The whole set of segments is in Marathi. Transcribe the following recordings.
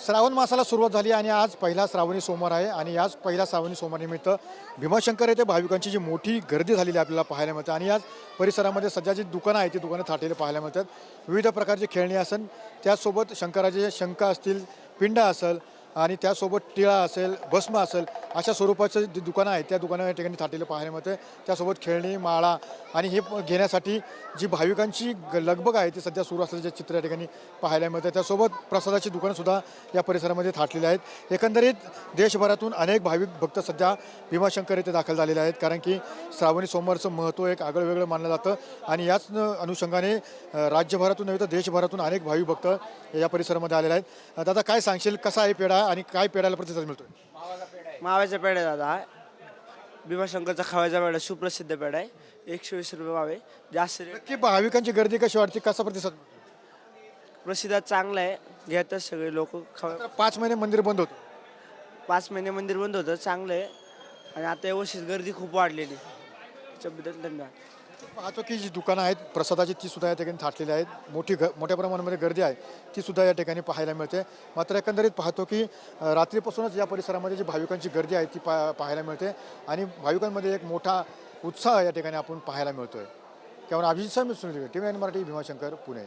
श्रावण मासाला सुरुवात झाली आणि आज पहिला श्रावणी सोमवार आहे आणि याच पहिल्या श्रावणी सोमवारनिमित्त भीमाशंकर येथे भाविकांची जी मोठी गर्दी झालेली आपल्याला पाहायला मिळते आणि याच परिसरामध्ये सध्या जी दुकानं आहेत ती दुकानं थाटलेली पाहायला मिळतात. विविध प्रकारची खेळणी असेल, त्यासोबत शंकराचे शंख असतील, पिंड असेल आणि त्यासोबत टिळा असेल, भस्म असेल, अशा स्वरूपाचं जी दुकानं आहेत त्या दुकानं या ठिकाणी थाटलेलं पाहायला मिळते. त्यासोबत खेळणी, माळा आणि हे घेण्यासाठी जी भाविकांची लगबग आहे ती सध्या सुरू असल्याचे चित्र या ठिकाणी पाहायला मिळतं. त्यासोबत प्रसादाची दुकानंसुद्धा या परिसरामध्ये थाटलेली आहेत. एकंदरीत देशभरातून अनेक भाविक भक्त सध्या भीमाशंकर येथे दाखल झालेले आहेत, कारण की श्रावणी सोमवारचं महत्त्व एक आगळं वेगळं मानलं जातं आणि याच अनुषंगाने राज्यभरातून नव्हे तर देशभरातून अनेक भाविक भक्त या परिसरामध्ये आलेले आहेत. दादा, काय सांगशील, कसा आहे पेढा आणि काय पेढ्याला प्रतिसाद मिळतोय? माव्याचा पेढा दादा हा भीमाशंकरचा खव्याचा पेढा सुप्रसिद्ध पेढा आहे. 120 रुपये मावे जास्त नक्की भाविकांची गर्दी कशी वाटते, कसा प्रतिसाद मिळतो? प्रसिद्ध चांगला आहे. घेतात सगळे लोक खवा. 5 महिने मंदिर बंद होतं. 5 महिने मंदिर बंद होतं, चांगलं आहे. आणि आता यावर्षी गर्दी खूप वाढलेली, त्याच्याबद्दल धन्यवाद. पाहतो की जी दुकानं आहेत प्रसादाची ती सुद्धा या ठिकाणी थाटलेली आहेत. मोठ्या प्रमाणामध्ये गर्दी आहे ती सुद्धा या ठिकाणी पाहायला मिळते. मात्र एकंदरीत पाहतो की रात्रीपासूनच या परिसरामध्ये जी भाविकांची गर्दी आहे ती पाहायला मिळते आणि भाविकांमध्ये एक मोठा उत्साह या ठिकाणी आपण पाहायला मिळतोय. त्यामुळे अभिजित सर, मी सुनील, TV9 मराठी, भीमाशंकर, पुणे.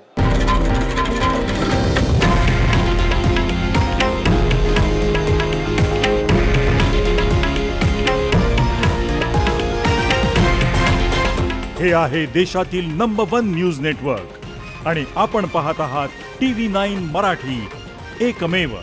हे आहे देशातील नंबर 1 न्यूज नेटवर्क आणि आपण पाहत आहात TV9 मराठी, एकमेव.